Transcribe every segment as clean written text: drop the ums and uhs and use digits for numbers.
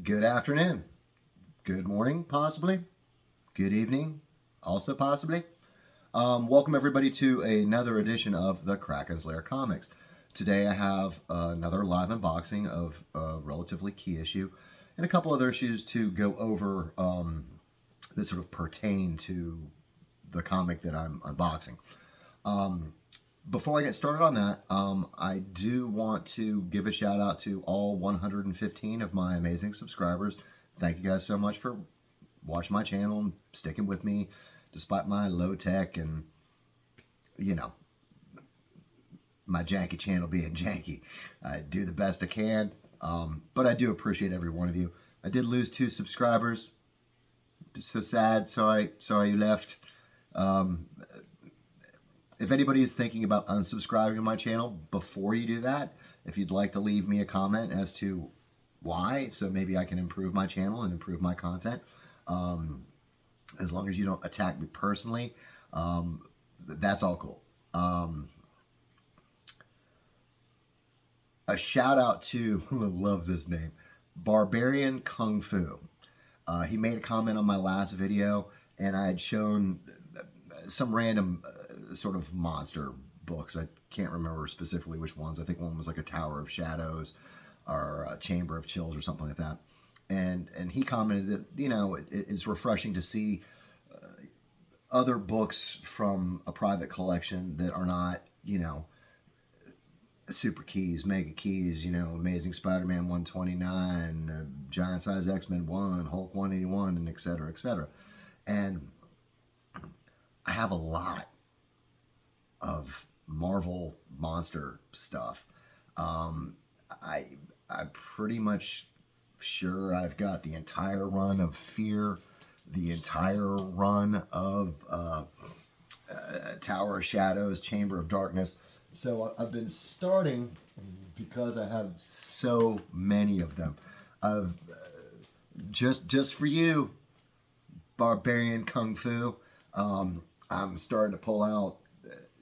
Good afternoon, good morning, possibly, good evening, also possibly. Welcome everybody to another edition of the Krakens Lair Comics. Today I have another live unboxing of a relatively key issue and a couple other issues to go over that sort of pertain to the comic that I'm unboxing. Before I get started on that, I do want to give a shout out to all 115 of my amazing subscribers. Thank you guys so much for watching my channel and sticking with me despite my low tech and, you know, my janky channel being janky. I do the best I can, but I do appreciate every one of you. I did lose 2 subscribers. So sad. Sorry you left. If anybody is thinking about unsubscribing to my channel, before you do that, if you'd like to leave me a comment as to why, so maybe I can improve my channel and improve my content, as long as you don't attack me personally, that's all cool. A shout out to, I love this name, Barbarian Kung Fu. He made a comment on my last video, and I had shown some random sort of monster books. I can't remember specifically which ones. I think one was like a Tower of Shadows or a Chamber of Chills or something like that. And he commented that, you know, it's refreshing to see other books from a private collection that are not, you know, Super Keys, Mega Keys, you know, Amazing Spider-Man 129, Giant Size X-Men 1, Hulk 181, and et cetera, et cetera. And I have a lot of Marvel monster stuff. I'm pretty much sure I've got the entire run of Fear, the entire run of Tower of Shadows, Chamber of Darkness. So I've been starting, because I have so many of them. I've just for you, Barbarian Kung Fu. I'm starting to pull out,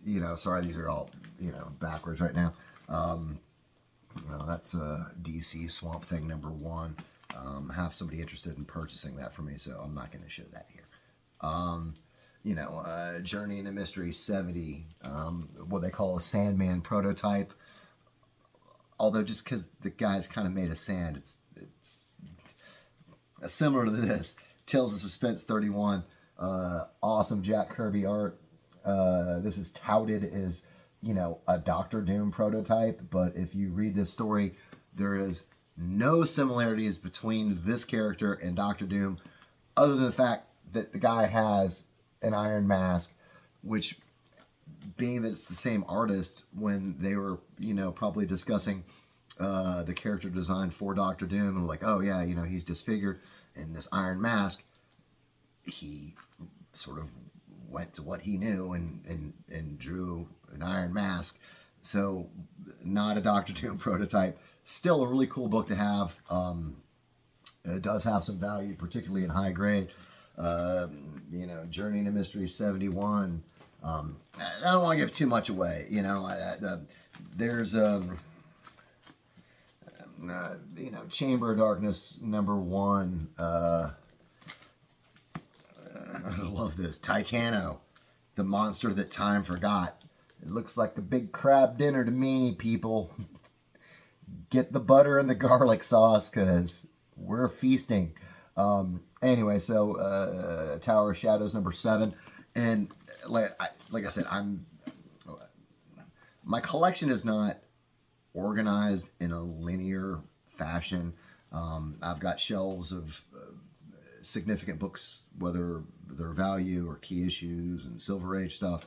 you know, sorry, these are all, you know, backwards right now. Well, that's DC Swamp Thing #1. Have somebody interested in purchasing that for me, so I'm not going to show that here. You know, Journey into Mystery 70, what they call a Sandman prototype. Although just because the guy's kind of made of sand, it's similar to this. Tales of Suspense 31. Awesome Jack Kirby art. This is touted as, you know, a Doctor Doom prototype, but if you read this story, there is no similarities between this character and Doctor Doom, other than the fact that the guy has an iron mask, which, being that it's the same artist, when they were, you know, probably discussing the character design for Doctor Doom, and like, oh yeah, you know, he's disfigured in this iron mask, he sort of went to what he knew and drew an iron mask. So not a Doctor Doom prototype. Still a really cool book to have. It does have some value, particularly in high grade. You know, Journey into Mystery 71. I don't want to give too much away. You know, there's you know, Chamber of Darkness #1. I love this. Titano, the monster that time forgot. It looks like a big crab dinner to me, people. Get the butter and the garlic sauce, because we're feasting. Anyway, so Tower of Shadows #7. And like I said, my collection is not organized in a linear fashion. I've got shelves of significant books, whether they're value or key issues and Silver Age stuff.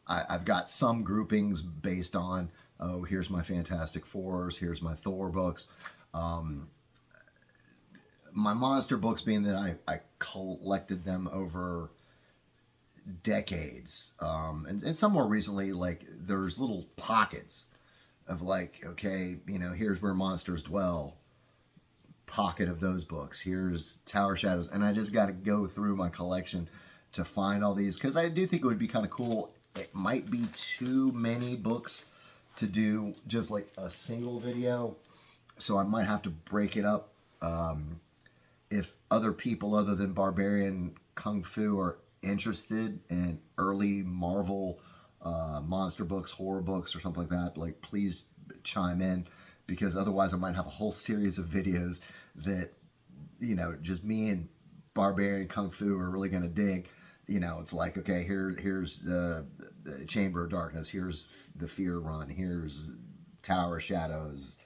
I've got some groupings based on, oh, here's my Fantastic Fours, here's my Thor books. My monster books, being that I collected them over decades, and some more recently, like, there's little pockets of, like, okay, you know, here's where monsters dwell, pocket of those books. Here's Tower Shadows, and I just got to go through my collection to find all these, because I do think it would be kind of cool. It might be too many books to do just like a single video. so I might have to break it up. If other people other than Barbarian Kung Fu are interested in early Marvel monster books, horror books, or something like that, like please chime in, because otherwise I might have a whole series of videos that, you know, just me and Barbarian Kung Fu are really going to dig. You know, it's like, okay, here's the Chamber of Darkness, here's the Fear Run, here's Tower of Shadows,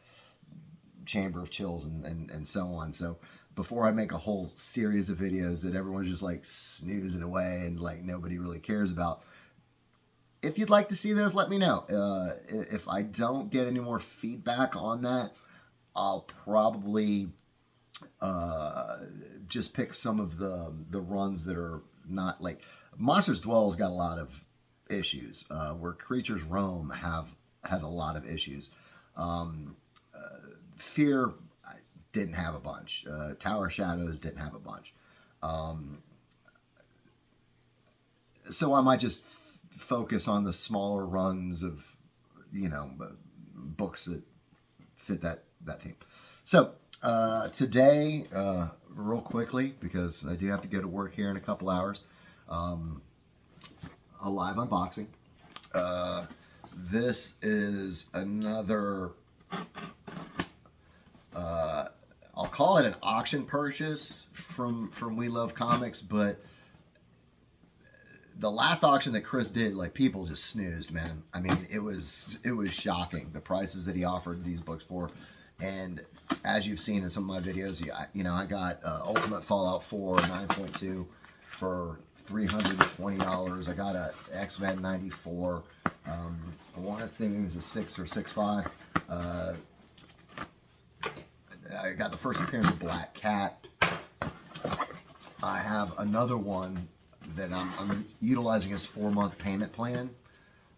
Chamber of Chills, and so on. So before I make a whole series of videos that everyone's just like snoozing away and like nobody really cares about, if you'd like to see those, let me know. If I don't get any more feedback on that, I'll probably just pick some of the runs that are not like Monsters Dwell's got a lot of issues. Where Creatures Roam has a lot of issues. Fear didn't have a bunch. Tower Shadows didn't have a bunch. So I might just focus on the smaller runs of, you know, books that fit that theme. So today, real quickly, because I do have to go to work here in a couple hours, a live unboxing. This is another, I'll call it an auction purchase from We Love Comics, but the last auction that Chris did, like, people just snoozed, man. I mean, it was shocking, the prices that he offered these books for. And as you've seen in some of my videos, you know, I got Ultimate Fallout 4 9.2 for $320. I got a X-Men 94. I want to say it was a 6 or 6.5. I got the first appearance of Black Cat. I have another one that I'm utilizing his 4-month payment plan,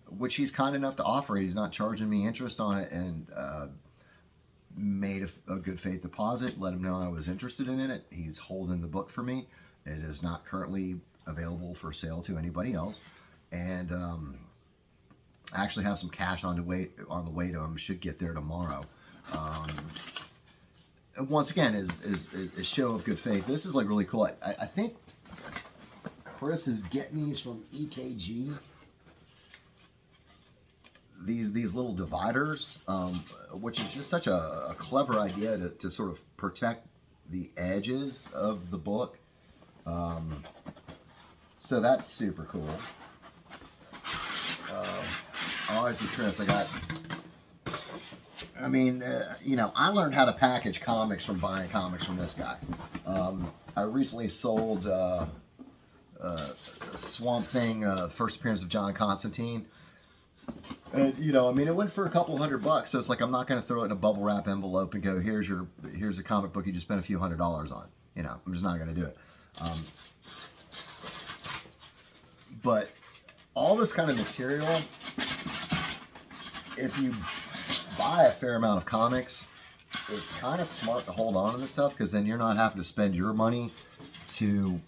which he's kind enough to offer. He's not charging me interest on it, and made a good faith deposit, let him know I was interested in it. He's holding the book for me. It is not currently available for sale to anybody else, and I actually have some cash on the way to him. Should get there tomorrow. Once again, is show of good faith. This is like really cool. I think Chris is getting these from EKG. These little dividers, which is just such a clever idea to sort of protect the edges of the book. So that's super cool. Obviously, Chris, you know, I learned how to package comics from buying comics from this guy. I recently sold Swamp Thing, first appearance of John Constantine. And, you know, I mean, it went for a couple $100, so it's like I'm not going to throw it in a bubble wrap envelope and go, here's a comic book you just spent a few $100s on. You know, I'm just not going to do it. But all this kind of material, if you buy a fair amount of comics, it's kind of smart to hold on to this stuff, because then you're not having to spend your money to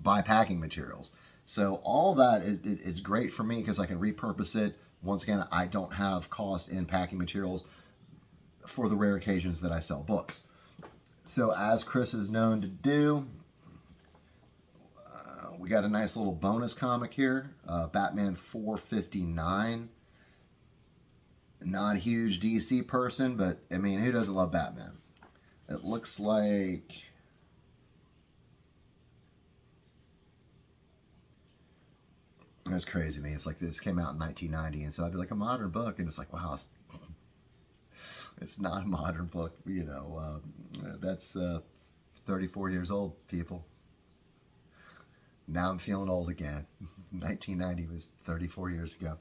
buy packing materials. So all that is great for me, because I can repurpose it. Once again, I don't have cost in packing materials for the rare occasions that I sell books. So as Chris is known to do, we got a nice little bonus comic here, Batman 459. Not a huge DC person, but I mean, who doesn't love Batman? It looks like... That's crazy to me. It's like this came out in 1990, and so I'd be like, a modern book, and it's like, wow, it's not a modern book, you know. That's 34 years old, people. Now I'm feeling old again. 1990 was 34 years ago.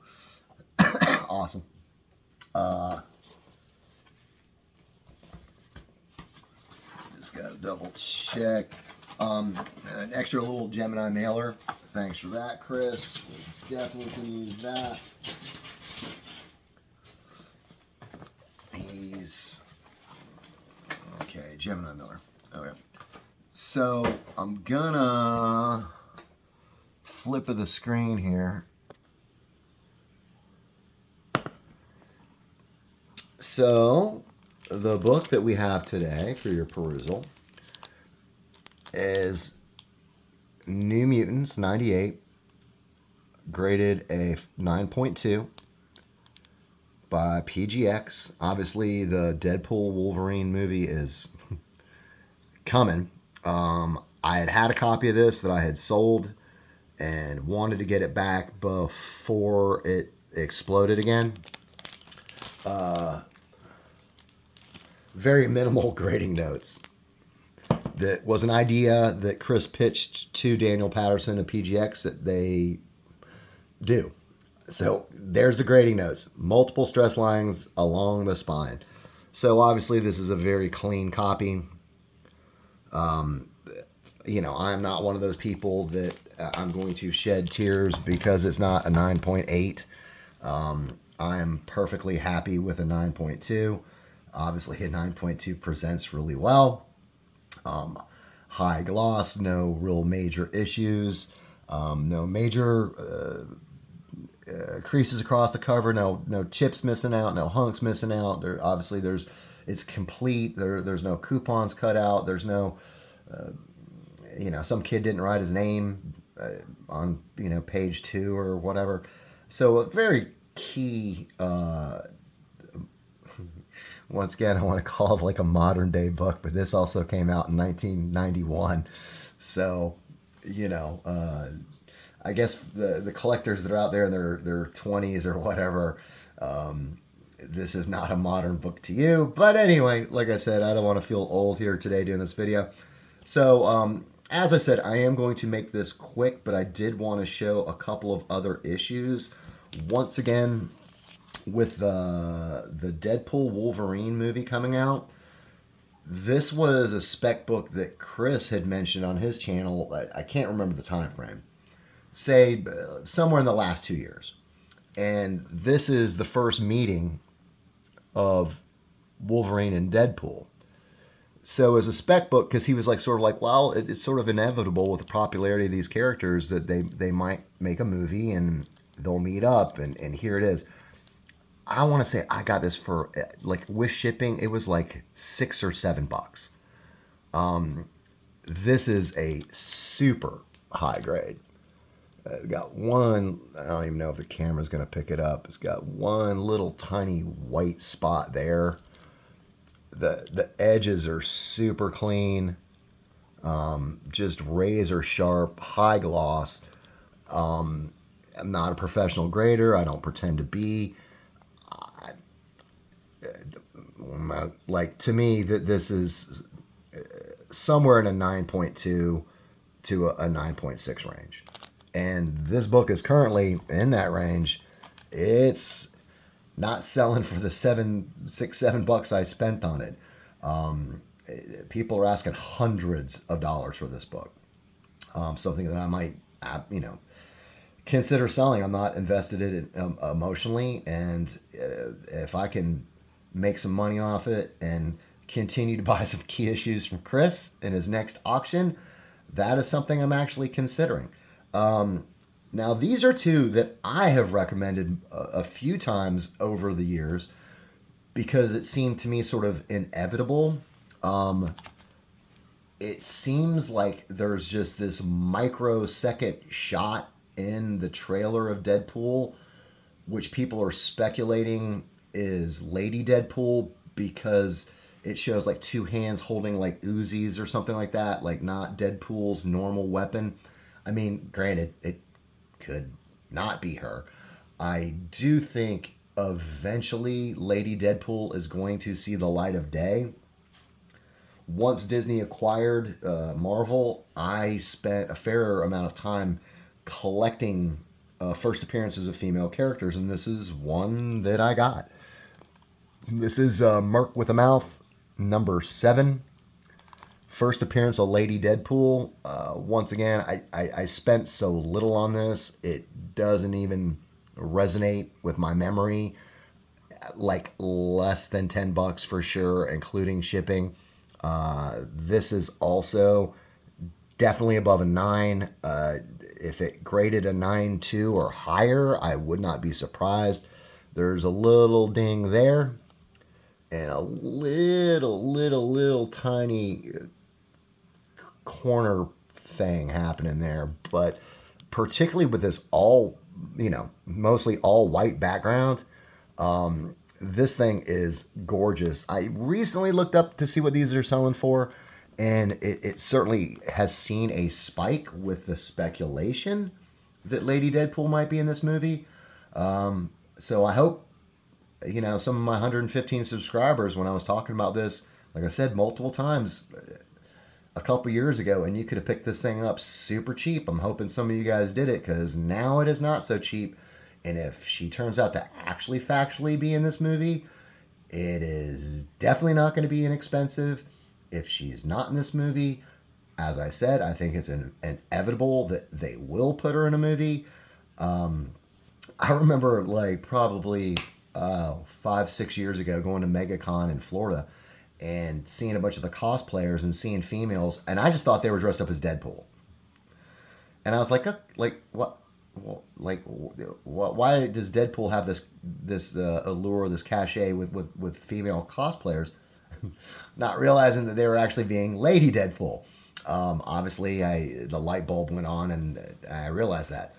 Awesome. Just gotta double check. An extra little Gemini mailer. Thanks for that, Chris. Definitely can use that. Okay, Gemini mailer. Okay. So I'm gonna flip of the screen here. So the book that we have today for your perusal is New Mutants 98, graded a 9.2 by PGX. Obviously, the Deadpool Wolverine movie is coming. I had a copy of this that I had sold and wanted to get it back before it exploded again. Very minimal grading notes. That was an idea that Chris pitched to Daniel Patterson of PGX that they do. So there's the grading notes. Multiple stress lines along the spine. So obviously this is a very clean copy. You know, I'm not one of those people that I'm going to shed tears because it's not a 9.8. I am perfectly happy with a 9.2. Obviously a 9.2 presents really well. High gloss, no real major issues, no major creases across the cover, no chips missing out, no hunks missing out. Obviously it's complete. There's no coupons cut out. There's no you know, some kid didn't write his name on, you know, page 2 or whatever. So a very key, once again, I want to call it like a modern day book, but this also came out in 1991. So, you know, I guess the collectors that are out there in their 20s or whatever, this is not a modern book to you. But anyway, like I said, I don't want to feel old here today doing this video. So, as I said, I am going to make this quick, but I did want to show a couple of other issues. Once again, with the Deadpool Wolverine movie coming out, this was a spec book that Chris had mentioned on his channel. I can't remember the time frame. Say somewhere in the last 2 years. And this is the first meeting of Wolverine and Deadpool. So as a spec book, because he was like sort of like, well, it's sort of inevitable with the popularity of these characters that they might make a movie and they'll meet up, and here it is. I want to say I got this for, like, with shipping, it was like $6 or $7. This is a super high grade. Got one, I don't even know if the camera's going to pick it up. It's got one little tiny white spot there. The edges are super clean, just razor sharp, high gloss. I'm not a professional grader. I don't pretend to be. Like, to me, that this is somewhere in a 9.2 to a 9.6 range. And this book is currently in that range. It's not selling for the $7 I spent on it. People are asking hundreds of dollars for this book. Something that I might, you know, consider selling. I'm not invested in it emotionally, and if I can make some money off it and continue to buy some key issues from Chris in his next auction, that is something I'm actually considering. Now, these are two that I have recommended a few times over the years because it seemed to me sort of inevitable. It seems like there's just this microsecond shot in the trailer of Deadpool, which people are speculating is Lady Deadpool because it shows like two hands holding like Uzis or something like that, like not Deadpool's normal weapon. I mean, granted, it could not be her. I do think eventually Lady Deadpool is going to see the light of day. Once Disney acquired Marvel, I spent a fair amount of time collecting first appearances of female characters, and this is one that I got. This is Merc with a Mouth, number 7. First appearance of Lady Deadpool. Once again, I spent so little on this, it doesn't even resonate with my memory. Like less than $10 for sure, including shipping. This is also definitely above a 9. If it graded a 9.2 or higher, I would not be surprised. There's a little ding there. and a little tiny corner thing happening there. But particularly with this all, mostly all white background, this thing is gorgeous. I recently looked up to see what these are selling for, and it certainly has seen a spike with the speculation that Lady Deadpool might be in this movie. So I hope, some of my 115 subscribers, when I was talking about this, like I said multiple times a couple years ago, and you could have picked this thing up super cheap. I'm hoping some of you guys did it, because now it is not so cheap. And if she turns out to actually factually be in this movie, it is definitely not going to be inexpensive. If she's not in this movie, as I said, I think it's inevitable that they will put her in a movie. I remember probably 5-6 years ago going to MegaCon in Florida and seeing a bunch of the cosplayers and seeing females, and I just thought they were dressed up as Deadpool. And I was like, what? Why does Deadpool have this allure, this cachet with female cosplayers? Not realizing that they were actually being Lady Deadpool. Obviously, the light bulb went on, and I realized that.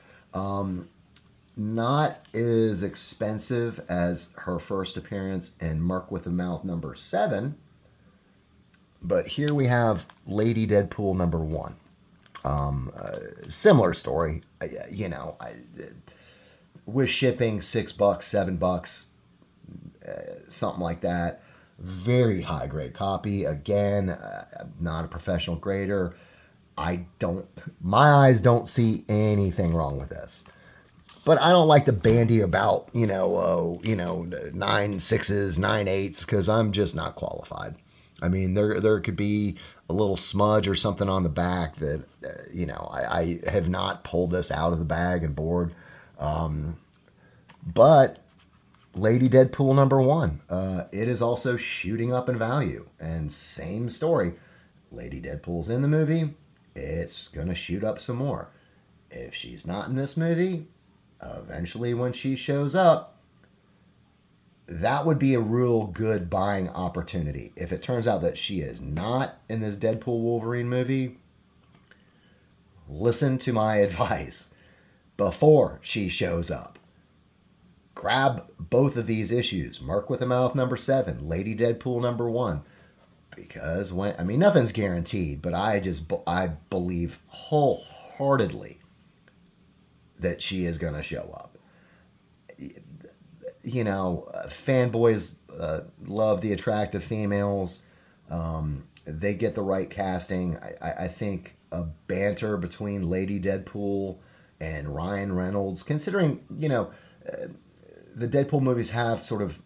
Not as expensive as her first appearance in Mark with a Mouth #7, but here we have Lady Deadpool #1. Similar story, with shipping, $6, $7, something like that. Very high grade copy. Again, not a professional grader. My eyes don't see anything wrong with this. But I don't like to bandy about, 9 6s, 9 8s, because I'm just not qualified. I mean, there could be a little smudge or something on the back that, I have not pulled this out of the bag and board. But Lady Deadpool #1, it is also shooting up in value. And same story. Lady Deadpool's in the movie. It's going to shoot up some more. If she's not in this movie, eventually when she shows up, that would be a real good buying opportunity. If it turns out that she is not in this Deadpool Wolverine movie, listen to my advice. Before she shows up, grab both of these issues, Mark with a Mouth #7, Lady Deadpool #1, because nothing's guaranteed, but I believe wholeheartedly that she is going to show up. Fanboys love the attractive females. They get the right casting. I think a banter between Lady Deadpool and Ryan Reynolds, considering, the Deadpool movies have sort of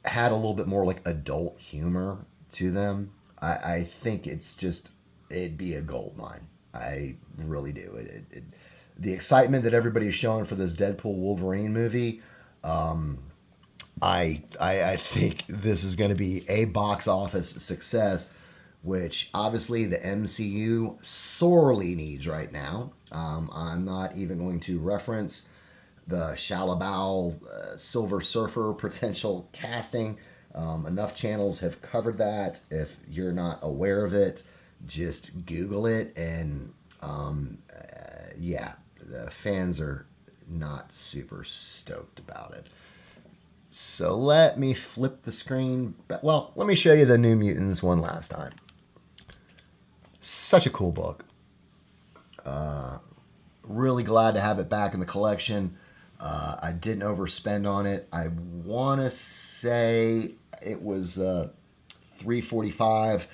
had a little bit more adult humor to them. I think it'd be a gold mine. I really do. The excitement that everybody's showing for this Deadpool Wolverine movie, I think this is going to be a box office success, which obviously the MCU sorely needs right now. I'm not even going to reference the Shalabow Silver Surfer potential casting. Enough channels have covered that. If you're not aware of it, just Google it, and the fans are not super stoked about it. So let me flip the screen. Well, let me show you the New Mutants one last time. Such a cool book. Really glad to have it back in the collection. I didn't overspend on it. I want to say it was $3.45.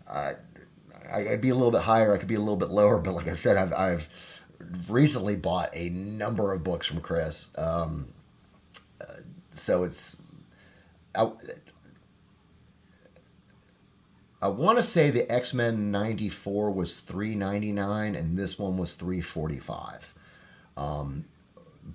I'd be a little bit higher. I could be a little bit lower, but like I said, I've recently bought a number of books from Chris. So it's I want to say the X-Men 94 was $3.99 and this one was $3.45.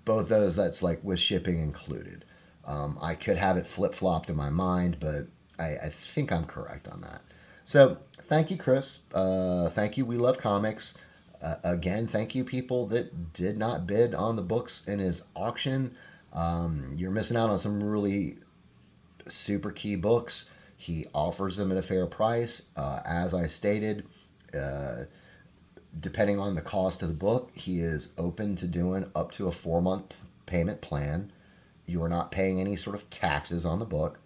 Both those, that's with shipping included. I could have it flip-flopped in my mind, but I think I'm correct on that. So thank you, Chris. Thank you, We Love Comics. Again, thank you, people that did not bid on the books in his auction. You're missing out on some really super key books. He offers them at a fair price. As I stated, depending on the cost of the book, he is open to doing up to a 4-month payment plan. You are not paying any sort of taxes on the book.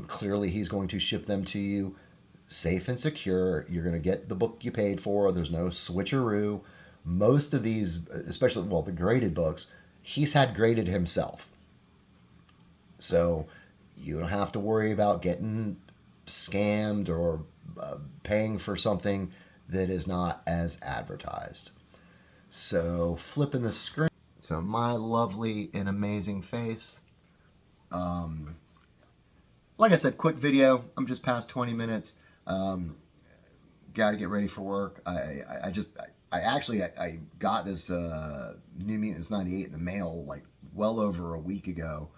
Clearly, he's going to ship them to you safe and secure. You're going to get the book you paid for. There's no switcheroo. Most of these, especially, well, the graded books, he's had graded himself. So you don't have to worry about getting scammed or paying for something that is not as advertised. So flipping the screen. So my lovely and amazing face. Like I said, quick video. I'm just past 20 minutes. Got to get ready for work. I got this New Mutants 98 in the mail like well over a week ago.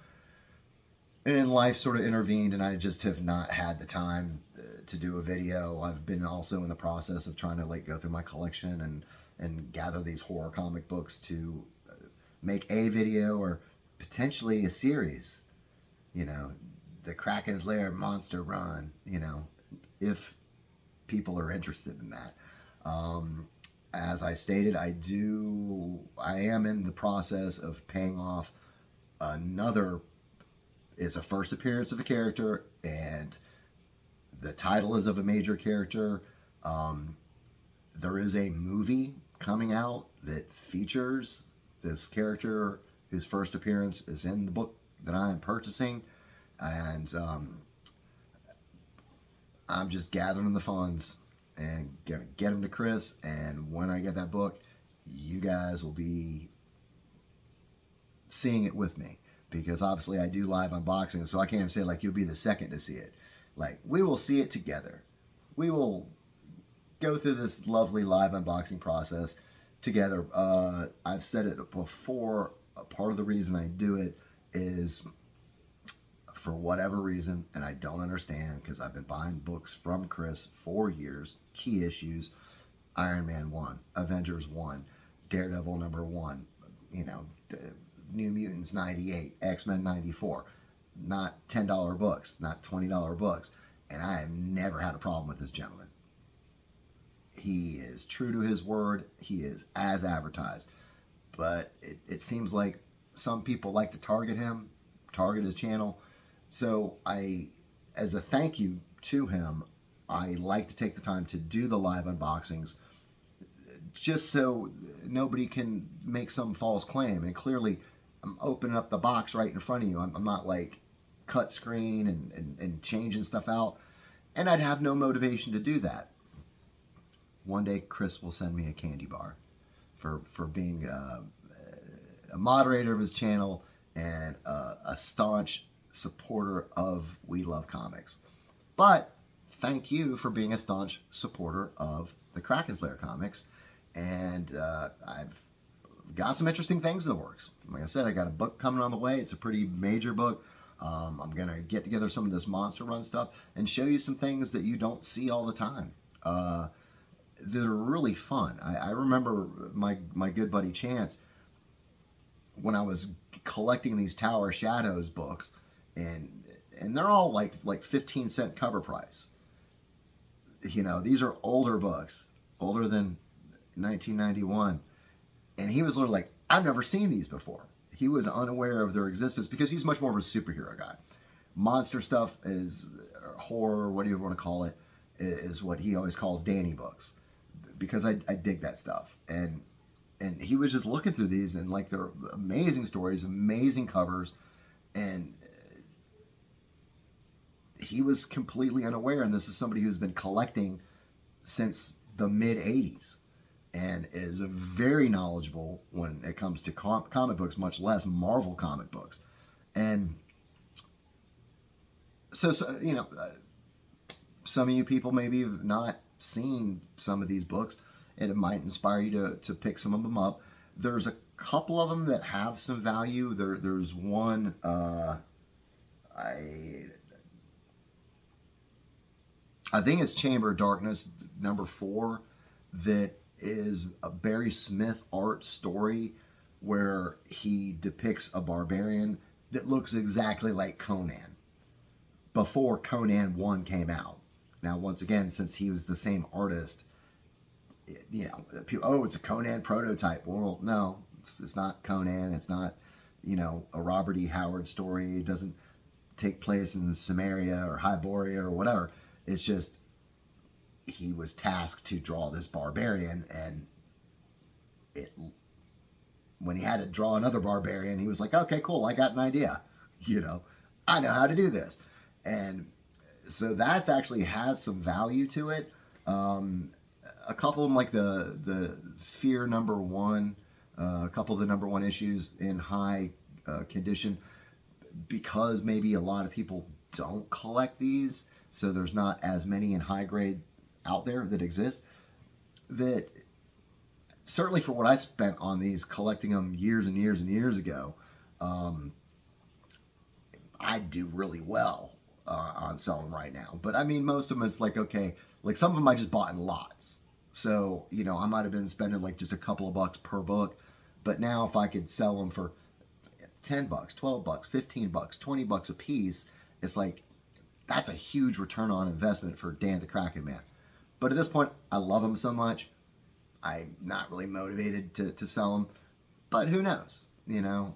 And life sort of intervened, and I just have not had the time to do a video. I've been also in the process of trying to like go through my collection and gather these horror comic books to make a video or potentially a series. You know, the Krakens Lair Monster Run. You know, if people are interested in that. As I stated, I am in the process of paying off another. It's a first appearance of a character, and the title is of a major character. There is a movie coming out that features this character whose first appearance is in the book that I am purchasing, and I'm just gathering the funds and gonna get them to Chris. And when I get that book, you guys will be seeing it with me. Because obviously I do live unboxing, so I can't even say like you'll be the second to see it. Like, we will see it together. We will go through this lovely live unboxing process together. I've said it before, part of the reason I do it is for whatever reason, and I don't understand because I've been buying books from Chris for years, key issues, Iron Man 1, Avengers 1, Daredevil #1, you know, New Mutants 98, X-Men 94. Not $10 books, not $20 books. And I have never had a problem with this gentleman. He is true to his word. He is as advertised. But it seems like some people like to target him, target his channel. So as a thank you to him, I like to take the time to do the live unboxings just so nobody can make some false claim. And clearly, I'm opening up the box right in front of you. I'm not like cut screen and changing stuff out. And I'd have no motivation to do that. One day, Chris will send me a candy bar for being a moderator of his channel and a staunch supporter of We Love Comics. But thank you for being a staunch supporter of the Krakens Lair Comics. And I've got some interesting things in the works. Like I said, I got a book coming on the way. It's a pretty major book. I'm going to get together some of this Monster Run stuff and show you some things that you don't see all the time that are really fun. I remember my good buddy Chance, when I was collecting these Tower Shadows books, and they're all like 15-cent cover price. You know, these are older books, older than 1991. And he was literally like, I've never seen these before. He was unaware of their existence because he's much more of a superhero guy. Monster stuff is horror, what do you want to call it, is what he always calls Danny books. Because I dig that stuff. And he was just looking through these, and like, they're amazing stories, amazing covers. And he was completely unaware. And this is somebody who's been collecting since the mid-'80s. And is very knowledgeable when it comes to comic books, much less Marvel comic books. And so you know, some of you people maybe have not seen some of these books, and it might inspire you to pick some of them up. There's a couple of them that have some value. There's one, I think it's Chamber of Darkness, #4, that is a Barry Smith art story where he depicts a barbarian that looks exactly like Conan. before Conan 1 came out. Now, once again, since he was the same artist, you know, people, oh, it's a Conan prototype. Well, no, it's not Conan. It's not, you know, a Robert E. Howard story. It doesn't take place in Samaria or Hyboria or whatever. It's just he was tasked to draw this barbarian, and when he had to draw another barbarian, he was like, okay, cool, I got an idea. You know, I know how to do this. And so that's actually has some value to it. A couple of them, like the Fear #1, a couple of the #1 issues in high condition, because maybe a lot of people don't collect these, so there's not as many in high grade out there that exist, that certainly for what I spent on these, collecting them years and years and years ago, I'd do really well on selling them right now. But I mean, most of them, it's like, okay, like some of them I just bought in lots. So, you know, I might have been spending like just a couple of bucks per book. But now if I could sell them for 10 bucks, 12 bucks, 15 bucks, 20 bucks a piece, it's like, that's a huge return on investment for Dan the Kraken Man. But at this point, I love them so much, I'm not really motivated to sell them. But who knows? You know,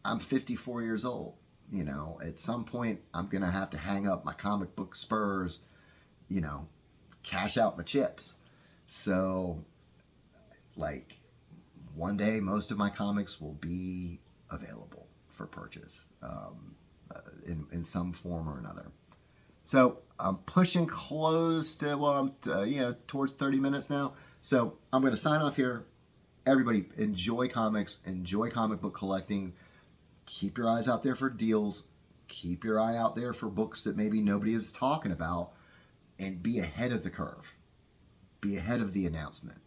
I'm 54 years old. You know, at some point, I'm going to have to hang up my comic book spurs, you know, cash out my chips. So, like, one day, most of my comics will be available for purchase in some form or another. So I'm pushing close to, well, I'm you know, towards 30 minutes now. So I'm going to sign off here. Everybody, enjoy comics, enjoy comic book collecting. Keep your eyes out there for deals. Keep your eye out there for books that maybe nobody is talking about, and be ahead of the curve. Be ahead of the announcement.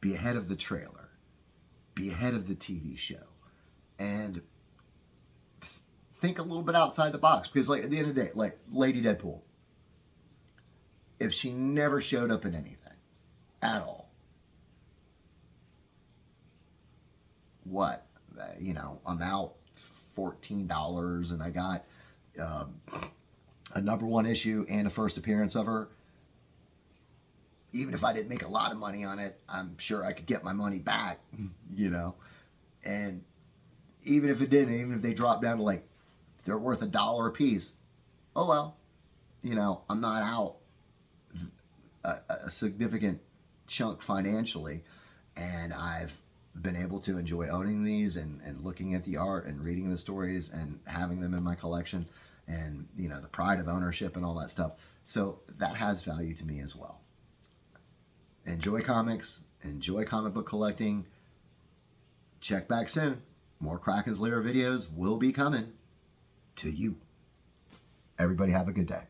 Be ahead of the trailer. Be ahead of the TV show. And think a little bit outside the box, because like at the end of the day, like Lady Deadpool, if she never showed up in anything at all, what, you know, I'm out $14 and I got a #1 issue and a first appearance of her. Even if I didn't make a lot of money on it, I'm sure I could get my money back, you know. And even if it didn't, even if they dropped down to like, they're worth $1 a piece, oh well, you know, I'm not out a significant chunk financially, and I've been able to enjoy owning these and looking at the art and reading the stories and having them in my collection, and, you know, the pride of ownership and all that stuff. So that has value to me as well. Enjoy comics, enjoy comic book collecting. Check back soon. More Krakens Lair videos will be coming to you. Everybody have a good day.